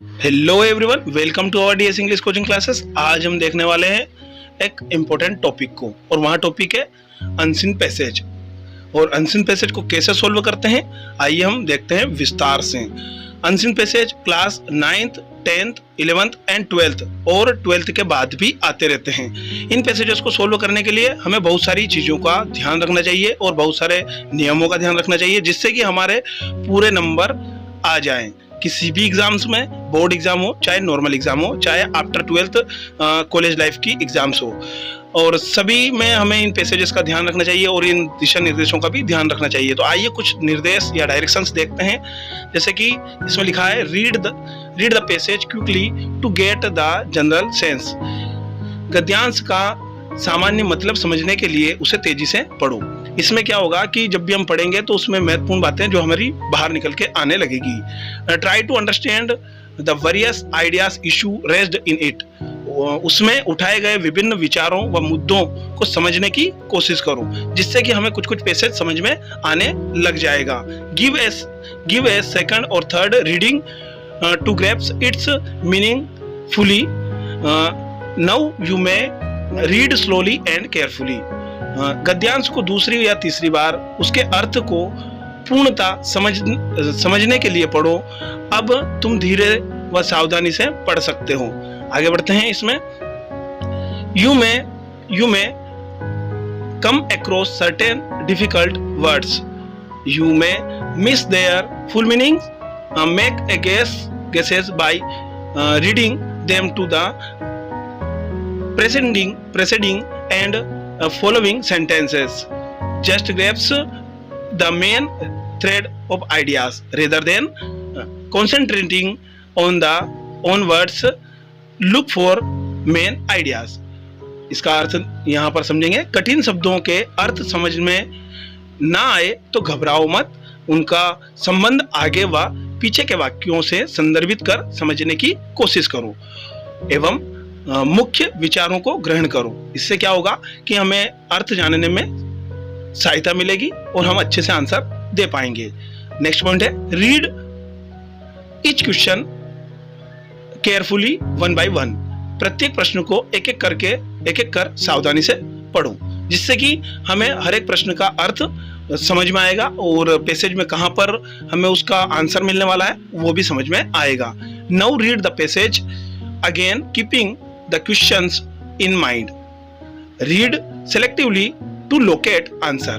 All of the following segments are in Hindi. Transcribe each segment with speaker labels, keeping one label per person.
Speaker 1: Hello everyone, welcome to our DS English coaching classes. आज हम देखने वाले हैं एक इम्पोर्टेंट टॉपिक को, और वहाँ टॉपिक है अनसीन पैसेज। और अनसीन पैसेज को कैसे सोल्व करते हैं, आइए हम देखते हैं विस्तार से। Unseen passage class 9th, 10th, 11th and 12th और 12th के बाद भी आते रहते हैं। इन पैसेजेस को सोल्व करने के लिए हमें बहुत सारी चीज़ों का ध्यान रखना चाहिए और बहुत सारे नियमों का ध्यान रखना चाहिए, जिससे कि हमारे पूरे नंबर आ जाएं। किसी भी एग्जाम्स में, बोर्ड एग्जाम हो, चाहे नॉर्मल एग्जाम हो, चाहे आफ्टर 12th कॉलेज लाइफ की एग्जाम्स हो, और सभी में हमें इन पैसेजेस का ध्यान रखना चाहिए और इन दिशा निर्देशों का भी ध्यान रखना चाहिए। तो आइए कुछ निर्देश या डायरेक्शंस देखते हैं। जैसे कि इसमें लिखा है, read the passage quickly to get the general sense. गद्यांश का सामान्य मतलब समझने के लिए उसे तेजी से पढ़ो। इसमें क्या होगा कि जब भी हम पढ़ेंगे तो उसमें महत्वपूर्ण बातें जो हमारी बाहर निकल के आने लगेगी। Try to understand the various ideas issue raised in it. उसमें उठाए गए विभिन्न विचारों व मुद्दों को समझने की कोशिश करो, जिससे कि हमें कुछ कुछ पैसेज समझ में आने लग जाएगा। गिव ए सेकंड और third reading to grasp its meaning fully. Now you may read slowly and carefully. गद्यांश को दूसरी या तीसरी बार उसके अर्थ को पूर्णतः समझने के लिए पढ़ो। अब तुम धीरे व सावधानी से पढ़ सकते हो। आगे बढ़ते हैं। इसमें you may come across certain difficult words. You may miss there full meaning. Make a guesses by reading them to the preceding and following sentences. Just grasp the main thread of ideas rather than concentrating on words. Look for main ideas. इसका अर्थ यहाँ पर समझेंगे। कठिन शब्दों के अर्थ समझ में ना आए तो घबराओ मत, उनका संबंध आगे व पीछे के वाक्यों से संदर्भित कर समझने की कोशिश करो एवं मुख्य विचारों को ग्रहण करो। इससे क्या होगा कि हमें अर्थ जानने में सहायता मिलेगी और हम अच्छे से आंसर दे पाएंगे। नेक्स्ट पॉइंट है, read each question carefully one by one. प्रत्येक प्रश्न को एक एक कर सावधानी से पढ़ो, जिससे कि हमें हर एक प्रश्न का अर्थ समझ में आएगा और पैसेज में कहां पर हमें उसका आंसर मिलने वाला है वो भी समझ में आएगा। Now read the passage again keeping the questions in mind. Read selectively to locate answer.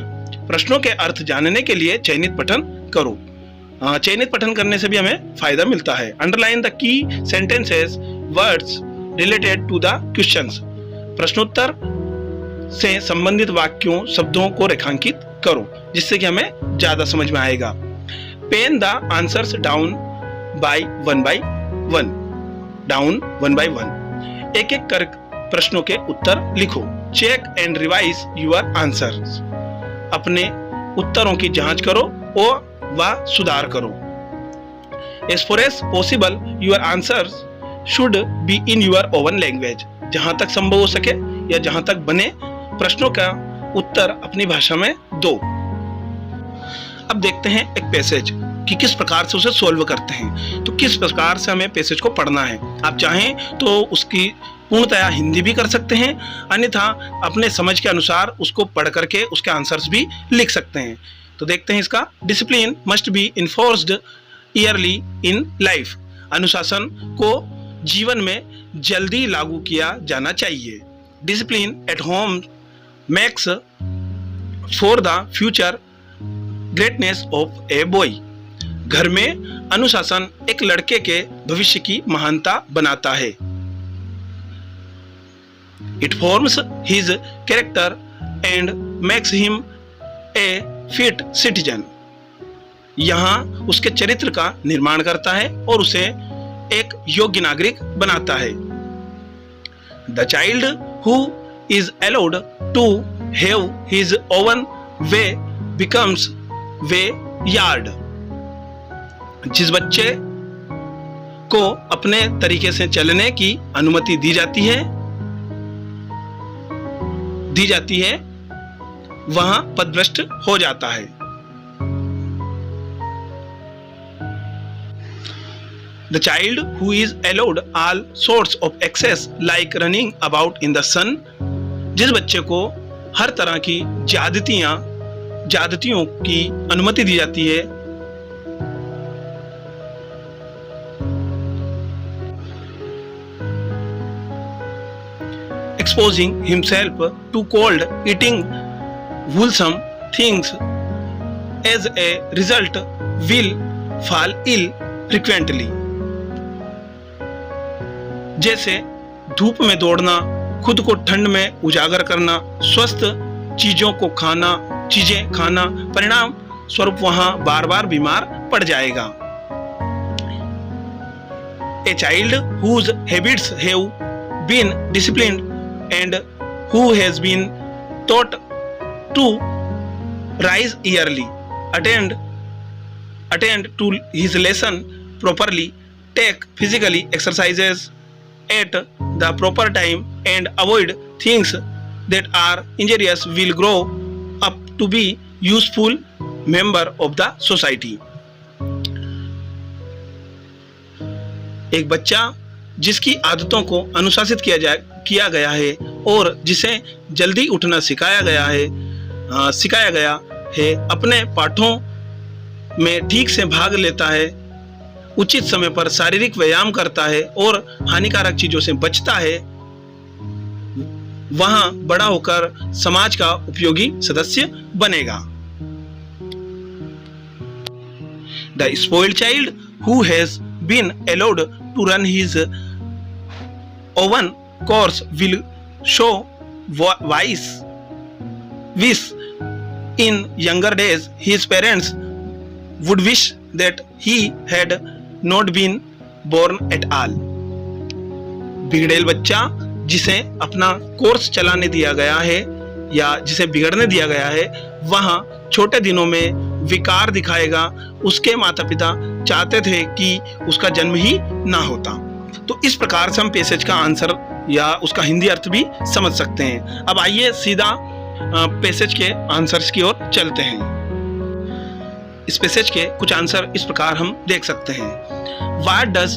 Speaker 1: प्रश्नों के अर्थ जानने के लिए चयनित पठन करो। चयनित पठन करने से भी हमें फायदा मिलता है। Underline the key sentences words related to the questions. प्रश्नोत्तर से संबंधित वाक्यों शब्दों को रेखांकित करो, जिससे कि हमें ज्यादा समझ में आएगा। Pen the answers down one by one. एक एक कर प्रश्नों के उत्तर लिखो। Check and revise your answers. अपने उत्तरों की जांच करो और व सुधार करो। As far as possible your answers should be in your own language. जहां तक संभव हो सके या जहां तक बने, प्रश्नों का उत्तर अपनी भाषा में दो। अब देखते हैं एक पैसेज कि किस प्रकार से उसे सोल्व करते हैं। तो किस प्रकार से हमें पैसेज को पढ़ना है, आप चाहें तो उसकी पूर्णतया हिंदी भी कर सकते हैं, अन्यथा अपने समझ के अनुसार उसको पढ़ करके उसके आंसर्स भी लिख सकते हैं। तो देखते हैं इसका। Discipline must be enforced yearly in life. अनुशासन को जीवन में जल्दी लागू किया जाना चाहिए। Discipline at home makes for the future greatness of a boy. घर में अनुशासन एक लड़के के भविष्य की महानता बनाता है। It forms his character and makes him a fit citizen. यहाँ उसके चरित्र का निर्माण करता है और उसे एक योग्य नागरिक बनाता है। The child who is allowed to have his own way becomes wayward। जिस बच्चे को अपने तरीके से चलने की अनुमति दी जाती है वह पथभ्रष्ट हो जाता है। The child who is allowed all sorts of excess like running about in the sun, जिस बच्चे को हर तरह की ज्यादतियों की अनुमति दी जाती है, exposing himself to cold, eating wholesome things, as a result will fall ill frequently. जैसे धूप में दौड़ना, खुद को ठंड में उजागर करना, स्वस्थ चीजें खाना, परिणाम स्वरूप वहां बार बार बीमार पड़ जाएगा. A child whose habits have been disciplined and who has been taught to rise early, attend to his lesson properly, take physical exercises at the proper time and avoid things that are injurious will grow up to be useful member of the society. एक बच्चा जिसकी आदतों को अनुशासित किया गया है और जिसे जल्दी उठना सिखाया गया है, अपने पाठों में ठीक से भाग लेता है, उचित समय पर शारीरिक व्यायाम करता है और हानिकारक चीजों से बचता है, वहां बड़ा होकर समाज का उपयोगी सदस्य बनेगा. The spoiled child who has been allowed to run his own course will show wish in younger days. His parents would wish that he had not been born at all. बिगड़ेल बच्चा जिसे अपना कोर्स चलाने दिया गया है या जिसे बिगड़ने दिया गया है, वहां छोटे दिनों में विकार दिखाएगा. उसके माता पिता चाहते थे कि उसका जन्म ही ना होता. तो इस प्रकार से हम पैसेज का आंसर या उसका हिंदी अर्थ भी समझ सकते हैं. अब आइए सीधा पैसेज के आंसर्स की ओर चलते हैं. इस पैसेज के कुछ आंसर इस प्रकार हम देख सकते हैं. What does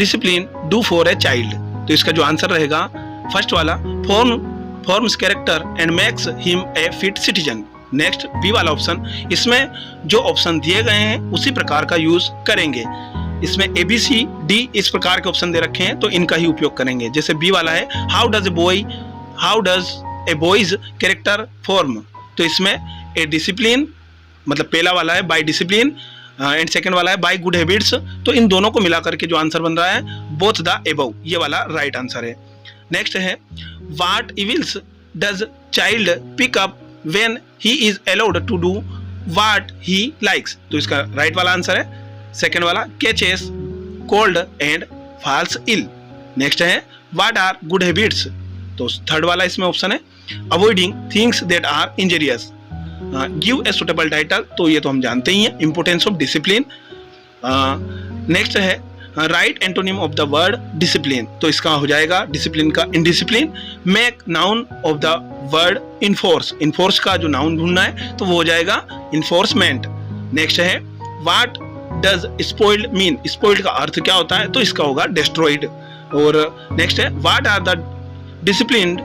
Speaker 1: discipline do for a child? तो इसका जो आंसर रहेगा फर्स्ट वाला, forms character and makes him a fit citizen. Next B वाला ऑप्शन, इसमें जो ऑप्शन दिए गए हैं उसी प्रकार का यूज करेंगे. इसमें ABCD इस प्रकार के ऑप्शन दे रखे हैं तो इनका ही उपयोग करेंगे. जैसे बी वाला है how does a boys character form, तो इसमें ए डिसिप्लिन, मतलब पहला वाला है बाय डिसिप्लिन एंड सेकंड वाला है बाय गुड हैबिट्स. तो इन दोनों को मिलाकर के जो आंसर बन रहा है बोथ द एबव, ये वाला राइट आंसर है. नेक्स्ट है what evils does child pick up when he is allowed to do what he likes, तो इसका राइट वाला आंसर है सेकंड वाला, catches cold and falls ill. Next है व्हाट आर गुड हैबिट्स, तो थर्ड वाला इसमें ऑप्शन है avoiding things that are injurious. Give a suitable title, तो ये तो हम जानते ही हैं, इंपोर्टेंस ऑफ डिसिप्लिन. नेक्स्ट है right antonym of the word discipline, तो इसका हो जाएगा डिसिप्लिन का indiscipline. Make noun of the word enforce, enforce का जो नाउन ढूंढना है तो वो हो जाएगा इन्फोर्समेंट. नेक्स्ट है what does spoiled mean, spoiled का अर्थ क्या होता है, तो इसका होगा डिस्ट्रॉयड. और नेक्स्ट है what are the disciplined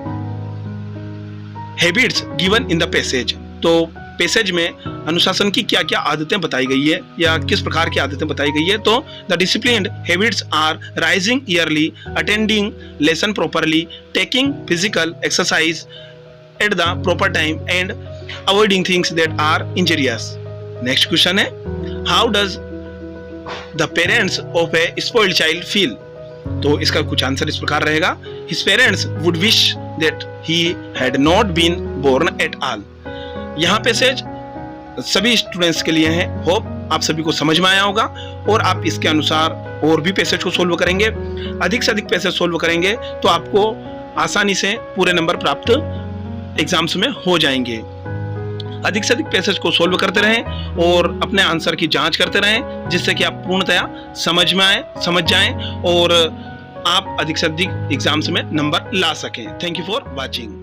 Speaker 1: habits given in the passage, तो पैसेज में अनुशासन की क्या क्या आदतें बताई गई है या किस प्रकार की आदतें बताई गई है. तो the disciplined habits are rising early, attending lesson properly, taking physical exercise at the proper time and avoiding things that are injurious. Next question है how does the parents of a spoiled child feel, तो इसका कुछ आंसर इस प्रकार रहेगा his parents would wish that he had not been born at all. यहाँ पैसेज सभी स्टूडेंट्स के लिए है. होप आप सभी को समझ में आया होगा और आप इसके अनुसार और भी पैसेज को सोल्व करेंगे. अधिक से अधिक पैसेज सोल्व करेंगे तो आपको आसानी से पूरे नंबर प्राप्त एग्जाम्स में हो जाएंगे. अधिक से अधिक पैसेज को सोल्व करते रहें और अपने आंसर की जांच करते रहें, जिससे कि आप पूर्णतया समझ जाएं और आप अधिक से अधिक एग्जाम्स में नंबर ला सकें. Thank you for watching.